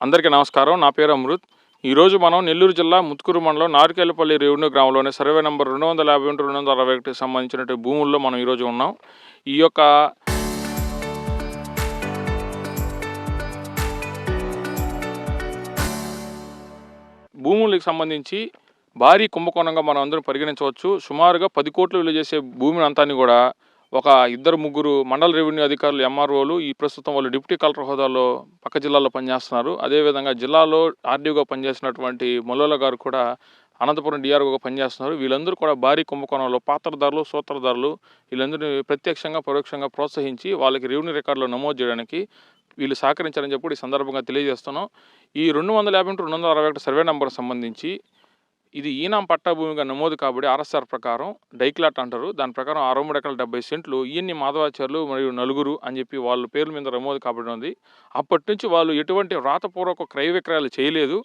అందరికీ నమస్కారం. నా పేరు అమృత్. ఈరోజు మనం నెల్లూరు జిల్లా ముత్తుకూరు మండలం నారికేలపల్లి రెవెన్యూ గ్రామంలోని సర్వే నంబర్ 251-261కి సంబంధించినటువంటి భూముల్లో మనం ఈరోజు ఉన్నాం. ఈ యొక్క భూములకు సంబంధించి భారీ కుంభకోణంగా మనం అందరం పరిగణించవచ్చు. సుమారుగా 10 కోట్లు విలువ చేసే భూమిని అంతాన్ని కూడా ఒక ఇద్దరు ముగ్గురు మండల రెవెన్యూ అధికారులు, ఎంఆర్ఓలు ఈ ప్రస్తుతం వాళ్ళు డిప్యూటీ కలెక్టర్ హోదాలో పక్క జిల్లాలో పనిచేస్తున్నారు. అదేవిధంగా జిల్లాలో ఆర్డీఓగా పనిచేసినటువంటి మొల్లోల గారు కూడా అనంతపురం డిఆర్ఓగా పనిచేస్తున్నారు. వీళ్ళందరూ కూడా భారీ కుంభకోణంలో పాత్రదారులు, సూత్రధారులు వీళ్ళందరినీ ప్రత్యక్షంగా పరోక్షంగా ప్రోత్సహించి వాళ్ళకి రెవెన్యూ రికార్డులో నమోదు చేయడానికి వీళ్ళు సహకరించారని చెప్పి ఈ సందర్భంగా తెలియజేస్తున్నాం. ఈ 250-261 సర్వే నెంబర్ సంబంధించి ఇది ఈనాం పట్టా భూమిగా నమోదు కాబట్టి ఆర్ఎస్ఆర్ ప్రకారం డైక్లాట్ అంటారు. దాని ప్రకారం 63 సెంట్లు ఈఎన్ఈ మాధవాచార్యులు మరియు నలుగురు అని చెప్పి వాళ్ళ పేర్ల మీద నమోదు కాబట్టి ఉంది. అప్పటి నుంచి వాళ్ళు ఎటువంటి వ్రాతపూర్వక క్రయ విక్రయాలు చేయలేదు.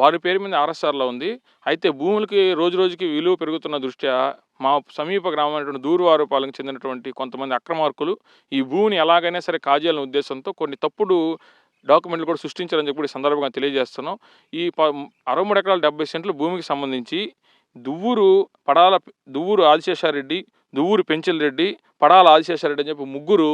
వారి పేరు మీద ఆర్ఎస్ఆర్లో ఉంది. అయితే భూములకి రోజు రోజుకి విలువ పెరుగుతున్న దృష్ట్యా మా సమీప గ్రామమైనటువంటి దూరువారుపాలెంకి చెందినటువంటి కొంతమంది అక్రమార్కులు ఈ భూమిని ఎలాగైనా సరే కాజేయాలనే ఉద్దేశంతో కొన్ని తప్పుడు డాక్యుమెంట్లు కూడా సృష్టించారని చెప్పి ఈ సందర్భంగా తెలియజేస్తున్నాం. ఈ 63 సెంట్ల భూమికి సంబంధించి దువ్వూరు ఆదిశేషారెడ్డి, దువ్వూరు పెంచెల్ రెడ్డి, పడాల ఆదిశేషారెడ్డి అని చెప్పి ముగ్గురు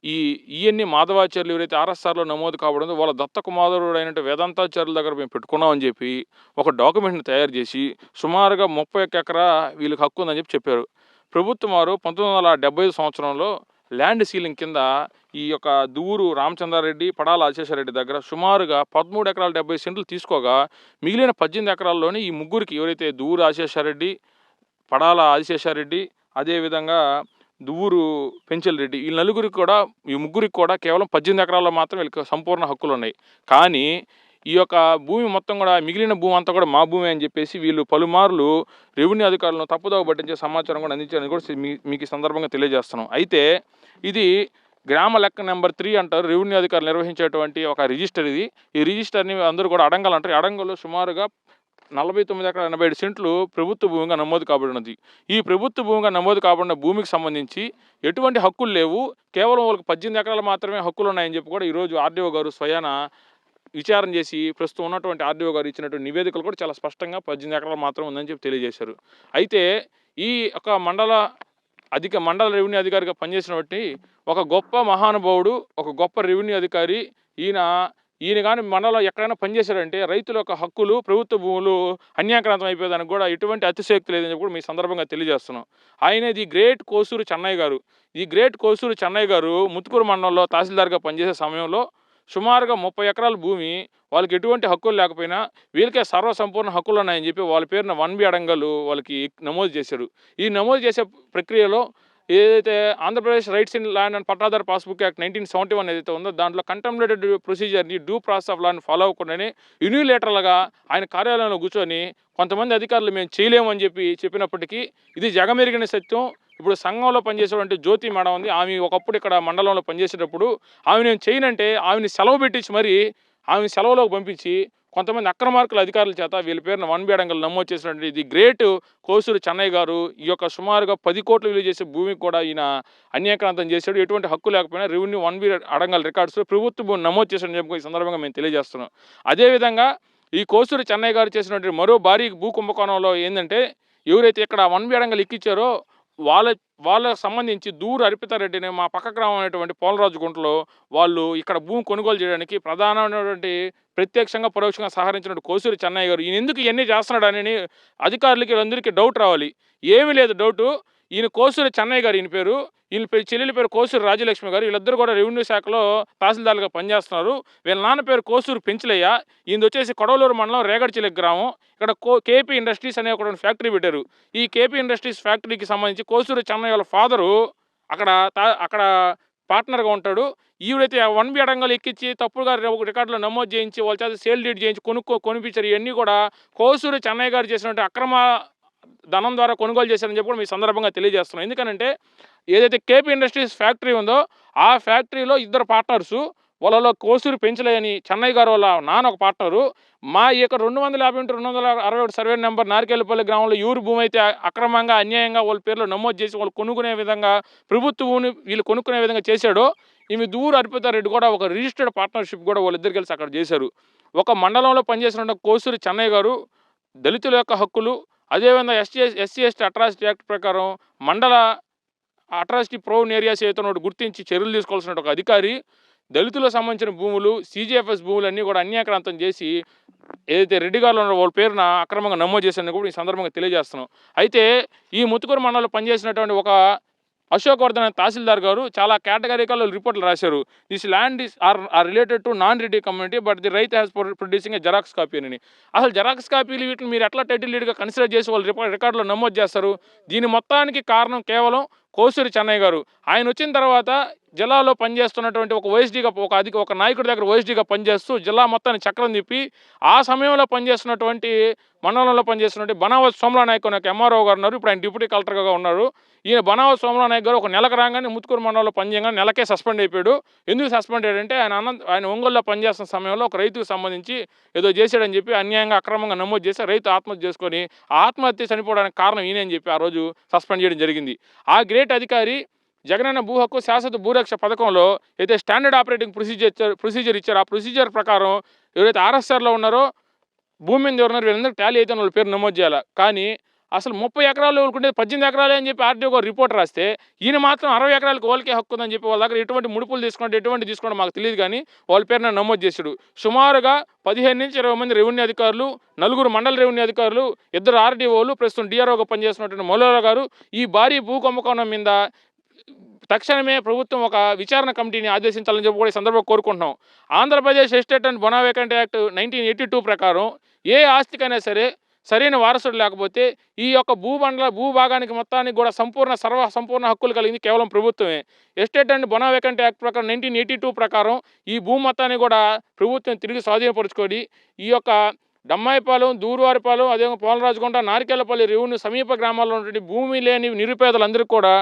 ఈ ఈఎన్ఈ మాధవాచార్యులు ఎవరైతే ఆర్ఎస్ఆర్లో నమోదు కావడంతో వాళ్ళ దత్త కుమారుడు అయినట్టు వేదాంతాచార్యుల దగ్గర మేము పెట్టుకున్నామని చెప్పి ఒక డాక్యుమెంట్ని తయారు చేసి సుమారుగా 31 ఎకరా వీళ్ళకి హక్కు ఉందని చెప్పారు. ప్రభుత్వం వారు 1975 సంవత్సరంలో ల్యాండ్ సీలింగ్ కింద ఈ యొక్క దువ్వూరు రామచంద్రారెడ్డి, పడాల ఆదిశేషారెడ్డి దగ్గర సుమారుగా 13 సెంట్లు తీసుకోగా మిగిలిన 18 ఎకరాల్లోని ఈ ముగ్గురికి ఎవరైతే దువ్వూరు ఆదిశేషారెడ్డి, పడాల ఆదిశేషారెడ్డి, అదేవిధంగా దువ్వూరు పెంచెల్ రెడ్డి ఈ ముగ్గురికి కూడా కేవలం 18 ఎకరాల్లో మాత్రం వీళ్ళకి సంపూర్ణ హక్కులు ఉన్నాయి. కానీ ఈ యొక్క భూమి మొత్తం కూడా మిగిలిన భూమి అంతా కూడా మా భూమి అని చెప్పేసి వీళ్ళు పలుమార్లు రెవెన్యూ అధికారులను తప్పుదోవ పట్టించే సమాచారం కూడా అందించారని కూడా మీకు ఈ సందర్భంగా తెలియజేస్తున్నాం. అయితే ఇది గ్రామ లెక్క నెంబర్ 3 అంటారు. రెవెన్యూ అధికారులు నిర్వహించేటువంటి ఒక రిజిస్టర్ ఇది. ఈ రిజిస్టర్ని అందరూ కూడా అడంగల్ అంటారు. అడంగల్లో సుమారుగా 49 సెంట్లు ప్రభుత్వ భూమిగా నమోదు కాబడినది. ఈ ప్రభుత్వ భూమిగా నమోదు కాబడిన భూమికి సంబంధించి ఎటువంటి హక్కులు లేవు, కేవలం వాళ్ళకి 18 ఎకరాలు మాత్రమే హక్కులు ఉన్నాయని చెప్పి కూడా ఈరోజు ఆర్డీఓ గారు స్వయాన విచారణ చేసి ప్రస్తుతం ఉన్నటువంటి ఆర్డీఓ గారు ఇచ్చినటువంటి నివేదికలు కూడా చాలా స్పష్టంగా 18 ఎకరాలు మాత్రం ఉందని చెప్పి తెలియజేశారు. అయితే ఈ యొక్క మండల రెవెన్యూ అధికారిగా పనిచేసినటువంటి ఒక గొప్ప మహానుభావుడు, ఒక గొప్ప రెవెన్యూ అధికారి ఈయన కానీ మండలం ఎక్కడైనా పనిచేశారంటే రైతుల యొక్క హక్కులు, ప్రభుత్వ భూములు అన్యాక్రాంతం అయిపోయేదానికి కూడా ఎటువంటి అతిశయోక్తి లేదని చెప్పి కూడా మీ సందర్భంగా తెలియజేస్తున్నాం. ఆయన ది గ్రేట్ కోసూరు చెన్నయ్య గారు. ఈ గ్రేట్ కోసూరు చెన్నయ్య గారు ముత్తుకూరు మండలంలో తహసీల్దార్గా పనిచేసే సమయంలో సుమారుగా 30 ఎకరాల భూమి వాళ్ళకి ఎటువంటి హక్కులు లేకపోయినా వీళ్ళకే సర్వసంపూర్ణ హక్కులు ఉన్నాయని చెప్పి వాళ్ళ పేరున 1B అడంగలు వాళ్ళకి నమోదు చేశారు. ఈ నమోదు చేసే ప్రక్రియలో ఏదైతే Andhra Pradesh rights in land and Pattadar passbook act 1971 ఏదైతే ఉందో దాంట్లో కంటెంప్లేటెడ్ ప్రొసీజర్ని డ్యూ ప్రాసెస్ ఆఫ్ లాని ఫాలో అవ్వకుండానే యూనిలేటరల్గా ఆయన కార్యాలయంలో కూర్చొని కొంతమంది అధికారులు మేము చేయలేమని చెప్పినప్పటికీ ఇది జగమెరిగిన సత్యం. ఇప్పుడు సంఘంలో పనిచేసేటువంటి జ్యోతి మేడం ఉంది. ఆమె ఒకప్పుడు ఇక్కడ మండలంలో పనిచేసేటప్పుడు నేను చేయనంటే ఆమెని సెలవు పెట్టించి మరి ఆమె సెలవులోకి పంపించి కొంతమంది అక్రమార్కుల అధికారుల చేత వీళ్ళ పేరున 1B అడంగలు నమోదు చేసినటువంటి ఇది గ్రేట్ కోసూరు చెన్నయ్య గారు ఈ యొక్క సుమారుగా 10 కోట్లు విలువ చేసే భూమికి కూడా ఈయన అన్యాక్రాంతం చేశాడు. ఎటువంటి హక్కు లేకపోయినా రెవెన్యూ 1B అడంగల్ రికార్డ్స్లో ప్రభుత్వ భూమి నమోదు చేశాడని చెప్పి ఈ సందర్భంగా మేము తెలియజేస్తున్నాం. అదేవిధంగా ఈ కోసూరు చెన్నయ్య గారు చేసినటువంటి మరో భారీ భూ కుంభకోణంలో ఏంటంటే ఎవరైతే ఇక్కడ 1B అడంగలు ఎక్కించారో వాళ్ళకు సంబంధించి దూరు అర్పితారెడ్డిని మా పక్క గ్రామం అనేటువంటి పోలరాజు గుంటలో వాళ్ళు ఇక్కడ భూమి కొనుగోలు చేయడానికి ప్రధానమైనటువంటి ప్రత్యక్షంగా పరోక్షంగా సహకరించినటువంటి కోసూరి చెన్నయ్య గారు ఈయన ఎందుకు ఇవన్నీ చేస్తున్నాడని అధికారులకి వీళ్ళందరికీ డౌట్ రావాలి. ఏమీ లేదు డౌటు. ఈయన కోసూరి చెన్నయ్య గారు ఈయన చెల్లెలి పేరు కోసూరి రాజ్యలక్ష్మి గారు. వీళ్ళిద్దరు కూడా రెవెన్యూ శాఖలో తహసీల్దార్లుగా పనిచేస్తున్నారు. వీళ్ళ నాన్న పేరు కోసూరు పెంచలయ్య. ఈయన వచ్చేసి కొడవలూరు మండలం రేగడిచిలి గ్రామం. ఇక్కడ కేపీ ఇండస్ట్రీస్ అనే ఒక ఫ్యాక్టరీ పెట్టారు. ఈ కేపీ ఇండస్ట్రీస్ ఫ్యాక్టరీకి సంబంధించి కోసూరి చెన్నయ్య వాళ్ళ ఫాదరు అక్కడ పార్ట్నర్గా ఉంటాడు. ఈవిడైతే 1B అడంగలు ఎక్కించి తప్పుగా రికార్డులో నమోదు చేయించి వాళ్ళ చేత సేల్ డీడ్ చేయించి కొనిపించారు. ఇవన్నీ కూడా కోసూరి చెన్నయ్య గారు చేసినటువంటి అక్రమ ధనం ద్వారా కొనుగోలు చేశారని చెప్పి కూడా మీ సందర్భంగా తెలియజేస్తున్నాం. ఎందుకంటే ఏదైతే కేపీ ఇండస్ట్రీస్ ఫ్యాక్టరీ ఉందో ఆ ఫ్యాక్టరీలో ఇద్దరు పార్ట్నర్సు, వాళ్ళలో కోసూరి పెంచలేని చెన్నయ్య గారు వాళ్ళ నాన్న ఒక పార్ట్నరు. మా ఈ యొక్క 250-261 సర్వే నెంబర్ నారికేలపల్లి గ్రామంలో ఎవరు భూమి అయితే అక్రమంగా అన్యాయంగా వాళ్ళ పేర్లో నమోదు చేసి వాళ్ళు కొనుక్కునే విధంగా ప్రభుత్వ భూమిని వీళ్ళు కొనుక్కునే విధంగా చేశాడో ఈమె దూరు అర్పితారెడ్డి కూడా ఒక రిజిస్టర్డ్ పార్ట్నర్షిప్ కూడా వాళ్ళిద్దరు కలిసి అక్కడ చేశారు. ఒక మండలంలో పనిచేసిన కోసూరి చెన్నయ్య గారు దళితుల యొక్క హక్కులు, అదేవిధంగా ఎస్సీ ఎస్టీ అట్రాసిటీ యాక్ట్ ప్రకారం మండల అట్రాసిటీ ప్రోన్ ఏరియాస్ ఏదైతే ఒకటి గుర్తించి చర్యలు తీసుకోవాల్సిన ఒక అధికారి దళితులకు సంబంధించిన భూములు, సీజీఎఫ్ఎస్ భూములన్నీ కూడా అన్యాక్రాంతం చేసి ఏదైతే రెడ్డి గారు ఉన్నారో వాళ్ళ పేరున అక్రమంగా నమోదు చేశారని కూడా ఈ సందర్భంగా తెలియజేస్తున్నాం. అయితే ఈ ముత్తుకూరు మండలంలో పనిచేసినటువంటి ఒక అశోక్ వర్ధన్ అనే తహసీల్దార్ గారు చాలా కేటగారికల్ రిపోర్ట్లు రాశారు. This land is or related to non Reddy community but the ryot has producing a xerox copy అని. అసలు జెరాక్స్ కాపీలు వీటిని మీరు ఎట్లా టైటిల్ డీడ్గా కన్సిడర్ చేసి వాళ్ళు రికార్డులో నమోదు చేస్తారు? దీని మొత్తానికి కారణం కేవలం కోసూరి చెన్నయ్య గారు. ఆయన వచ్చిన తర్వాత జిల్లాలో పనిచేస్తున్నటువంటి ఒక వైఎస్డీగా ఒక నాయకుడి దగ్గర వైఎస్డీగా పనిచేస్తూ జిల్లా మొత్తాన్ని చక్రం తిప్పి ఆ సమయంలో పనిచేస్తున్నటువంటి మండలంలో పనిచేస్తున్నటువంటి బనావత్ సోమలా నాయక్ అనే ఎంఆర్ఓ గారు ఉన్నారు. ఇప్పుడు ఆయన డిప్యూటీ కలెక్టర్గా ఉన్నారు. ఈయన బనావత్ సోమలా నాయక్ గారు ఒక నెలకు రాగానే ముత్తుకూరు మండలంలో పనిచేయగానే నెలకే సస్పెండ్ అయిపోయాడు. ఎందుకు సస్పెండ్ అయ్యాడంటే ఆయన ఒంగోలులో పనిచేస్తున్న సమయంలో ఒక రైతుకు సంబంధించి ఏదో చేశాడని చెప్పి అన్యాయంగా అక్రమంగా నమోదు చేసి రైతు ఆత్మహత్య చేసుకొని ఆత్మహత్య చనిపోవడానికి కారణం ఈయన అని చెప్పి ఆ రోజు సస్పెండ్ చేయడం జరిగింది. ఆ గ్రేట్ అధికారి జగనన్న భూ హక్కు శాశ్వత భూరక్ష పథకంలో అయితే స్టాండర్డ్ ఆపరేటింగ్ ప్రొసీజర్ ఇచ్చారు. ఆ ప్రొసీజర్ ప్రకారం ఎవరైతే ఆర్ఎస్ఆర్లో ఉన్నారో భూమి మీద ఎవరున్నారు వీళ్ళందరూ టాలీ అయితే వాళ్ళ పేరు నమోదు చేయాలి. కానీ అసలు 30 ఎకరాలు ఊరుకుంటే 18 ఎకరాలే అని చెప్పి ఆర్టీఓ గారు రిపోర్ట్ రాస్తే ఈయన మాత్రం 60 ఎకరాలకు వాళ్ళకే హక్కు ఉందని చెప్పి వాళ్ళ దగ్గర ఎటువంటి ముడుపులు తీసుకోవడం మాకు తెలియదు. కానీ వాళ్ళ పేరున నమోదు చేశాడు. సుమారుగా 15 నుంచి 20 మంది రెవెన్యూ అధికారులు, 4 మండల రెవెన్యూ అధికారులు, 2 ఆర్డీఓలు, ప్రస్తుతం డిఆర్ఓగా పనిచేస్తున్నటువంటి మౌలాల గారు ఈ భారీ భూ కుంభకోణం మీద తక్షణమే ప్రభుత్వం ఒక విచారణ కమిటీని ఆదేశించాలని చెప్పి కూడా ఈ సందర్భంగా కోరుకుంటున్నాం. ఆంధ్రప్రదేశ్ ఎస్టేట్ అండ్ బొనావేకెంట్ యాక్ట్ 1982 ప్రకారం ఏ ఆస్తికైనా సరే సరైన వారసుడు లేకపోతే ఈ యొక్క భూభాగానికి మొత్తానికి కూడా సంపూర్ణ హక్కులు కలిగింది కేవలం ప్రభుత్వమే. ఎస్టేట్ అండ్ బొనావేకెంట్ యాక్ట్ ప్రకారం 1982 ప్రకారం ఈ భూ మొత్తాన్ని కూడా ప్రభుత్వం తిరిగి స్వాధీనపరుచుకొని ఈ యొక్క దమ్మాయిపాలెం, దూరువారిపాలెం, అదేవిధంగా పోలరాజుకొండ, నారికేళ్లపల్లి రెవెన్యూ సమీప గ్రామాల్లో ఉన్నటువంటి భూమి లేని నిరుపేదలందరికీ కూడా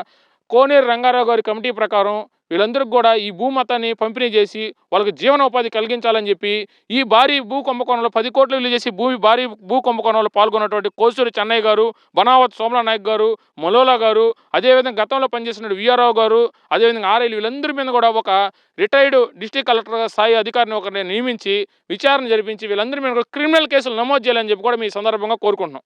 కోనేరు రంగారావు గారి కమిటీ ప్రకారం వీళ్ళందరికీ కూడా ఈ భూ మొత్తాన్ని పంపిణీ చేసి వాళ్ళకి జీవనోపాధి కలిగించాలని చెప్పి ఈ భారీ భూ కుంభకోణంలో 10 కోట్లు విలువ చేసి భారీ భూ కుంభకోణంలో పాల్గొన్నటువంటి కోసూరి చెన్నయ్య గారు, బనావత్ సోమలా నాయక్ గారు, మలోలా గారు, అదేవిధంగా గతంలో పనిచేసిన విఆర్రావు గారు, అదేవిధంగా ఆర్ఐలు వీళ్ళందరి మీద కూడా ఒక రిటైర్డ్ డిస్ట్రిక్ట్ కలెక్టర్ స్థాయి అధికారిని ఒకరిని నియమించి విచారణ జరిపించి వీళ్ళందరి మీద క్రిమినల్ కేసులు నమోదు చేయాలని చెప్పి కూడా మీ సందర్భంగా కోరుకుంటున్నాం.